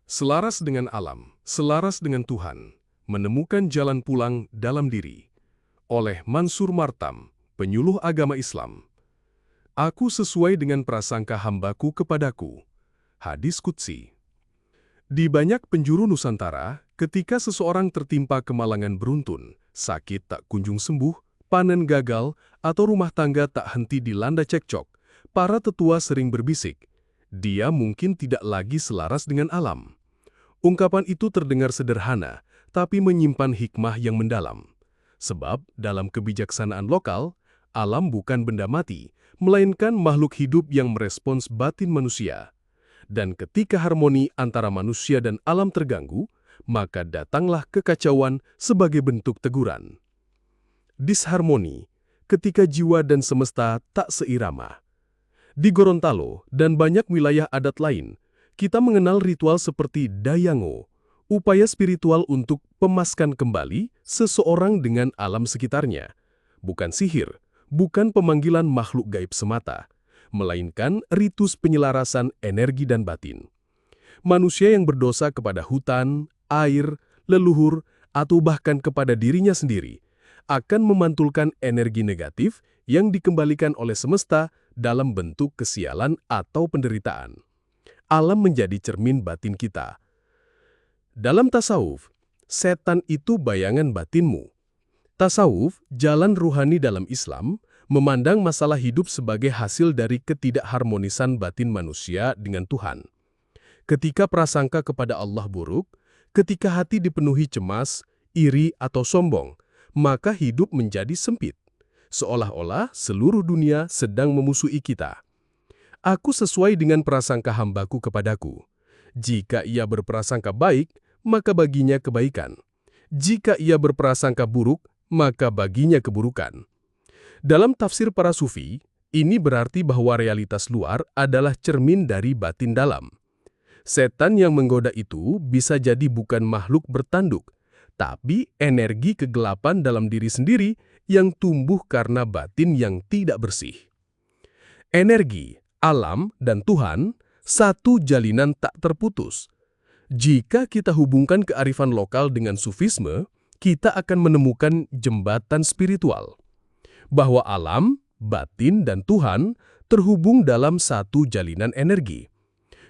Selaras dengan alam, selaras dengan Tuhan, menemukan jalan pulang dalam diri. Oleh Mansur Martam, penyuluh agama Islam. Aku sesuai dengan prasangka hambaku kepadaku. Hadis Qudsi. Di banyak penjuru Nusantara, ketika seseorang tertimpa kemalangan beruntun, sakit tak kunjung sembuh, panen gagal, atau rumah tangga tak henti dilanda cekcok, para tetua sering berbisik, dia mungkin tidak lagi selaras dengan alam. Ungkapan itu terdengar sederhana, tapi menyimpan hikmah yang mendalam. Sebab, dalam kebijaksanaan lokal, alam bukan benda mati, melainkan makhluk hidup yang merespons batin manusia. Dan ketika harmoni antara manusia dan alam terganggu, maka datanglah kekacauan sebagai bentuk teguran. Disharmoni, ketika jiwa dan semesta tak seirama. Di Gorontalo dan banyak wilayah adat lain, kita mengenal ritual seperti Dayango, upaya spiritual untuk pemaskan kembali seseorang dengan alam sekitarnya. Bukan sihir, bukan pemanggilan makhluk gaib semata, melainkan ritus penyelarasan energi dan batin. Manusia yang berdosa kepada hutan, air, leluhur, atau bahkan kepada dirinya sendiri, akan memantulkan energi negatif yang dikembalikan oleh semesta dalam bentuk kesialan atau penderitaan. Alam menjadi cermin batin kita. Dalam tasawuf, setan itu bayangan batinmu. Tasawuf, jalan ruhani dalam Islam, memandang masalah hidup sebagai hasil dari ketidakharmonisan batin manusia dengan Tuhan. Ketika prasangka kepada Allah buruk, ketika hati dipenuhi cemas, iri, atau sombong, maka hidup menjadi sempit. Seolah-olah seluruh dunia sedang memusuhi kita. Aku sesuai dengan prasangka hambaku kepadaku. Jika ia berprasangka baik, maka baginya kebaikan. Jika ia berprasangka buruk, maka baginya keburukan. Dalam tafsir para sufi, ini berarti bahwa realitas luar adalah cermin dari batin dalam. Setan yang menggoda itu bisa jadi bukan makhluk bertanduk, tapi energi kegelapan dalam diri sendiri yang tumbuh karena batin yang tidak bersih. Energi, alam, dan Tuhan, satu jalinan tak terputus. Jika kita hubungkan kearifan lokal dengan sufisme, kita akan menemukan jembatan spiritual. Bahwa alam, batin, dan Tuhan terhubung dalam satu jalinan energi.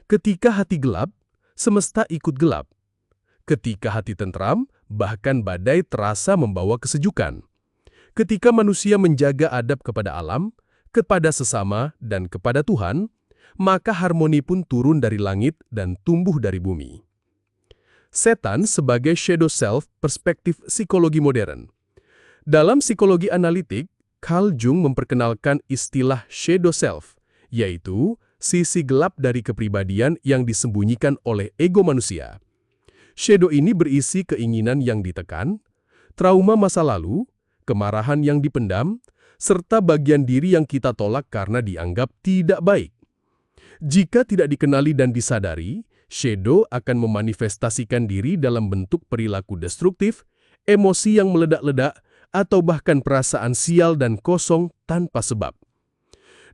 Ketika hati gelap, semesta ikut gelap. Ketika hati tentram, bahkan badai terasa membawa kesejukan. Ketika manusia menjaga adab kepada alam, kepada sesama, dan kepada Tuhan, maka harmoni pun turun dari langit dan tumbuh dari bumi. Setan sebagai shadow self, perspektif psikologi modern. Dalam psikologi analitik, Carl Jung memperkenalkan istilah shadow self, yaitu sisi gelap dari kepribadian yang disembunyikan oleh ego manusia. Shadow ini berisi keinginan yang ditekan, trauma masa lalu, kemarahan yang dipendam, serta bagian diri yang kita tolak karena dianggap tidak baik. Jika tidak dikenali dan disadari, shadow akan memanifestasikan diri dalam bentuk perilaku destruktif, emosi yang meledak-ledak, atau bahkan perasaan sial dan kosong tanpa sebab.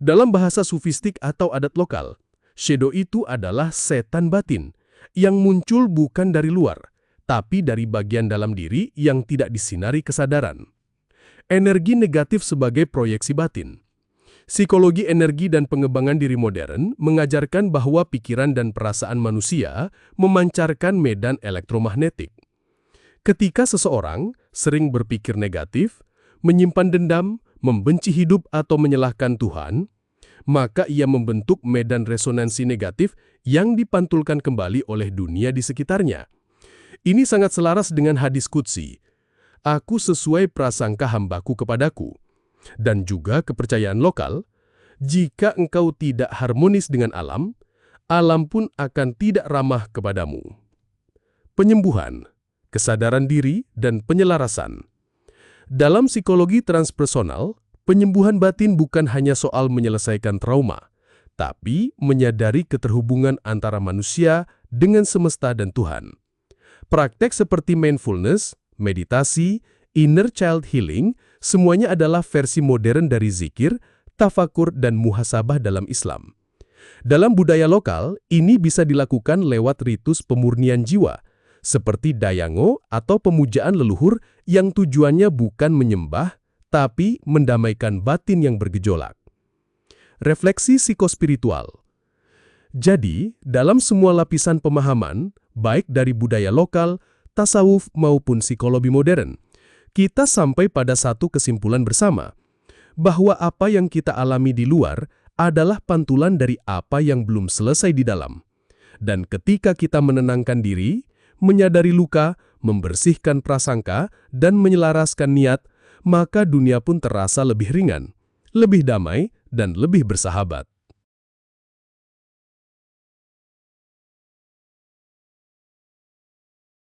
Dalam bahasa sufistik atau adat lokal, shadow itu adalah setan batin, yang muncul bukan dari luar, tapi dari bagian dalam diri yang tidak disinari kesadaran. Energi negatif sebagai proyeksi batin. Psikologi energi dan pengembangan diri modern mengajarkan bahwa pikiran dan perasaan manusia memancarkan medan elektromagnetik. Ketika seseorang sering berpikir negatif, menyimpan dendam, membenci hidup atau menyalahkan Tuhan, maka ia membentuk medan resonansi negatif yang dipantulkan kembali oleh dunia di sekitarnya. Ini sangat selaras dengan hadis Qudsi. Aku sesuai prasangka hambaku kepadaku. Dan juga kepercayaan lokal, jika engkau tidak harmonis dengan alam, alam pun akan tidak ramah kepadamu. Penyembuhan, kesadaran diri, dan penyelarasan. Dalam psikologi transpersonal, penyembuhan batin bukan hanya soal menyelesaikan trauma, tapi menyadari keterhubungan antara manusia dengan semesta dan Tuhan. Praktek seperti mindfulness, meditasi, inner child healing, semuanya adalah versi modern dari zikir, tafakur, dan muhasabah dalam Islam. Dalam budaya lokal, ini bisa dilakukan lewat ritus pemurnian jiwa, seperti dayango atau pemujaan leluhur yang tujuannya bukan menyembah, tapi mendamaikan batin yang bergejolak. Refleksi psikospiritual. Jadi, dalam semua lapisan pemahaman, baik dari budaya lokal, tasawuf maupun psikologi modern, kita sampai pada satu kesimpulan bersama, bahwa apa yang kita alami di luar adalah pantulan dari apa yang belum selesai di dalam. Dan ketika kita menenangkan diri, menyadari luka, membersihkan prasangka, dan menyelaraskan niat, maka dunia pun terasa lebih ringan, lebih damai, dan lebih bersahabat.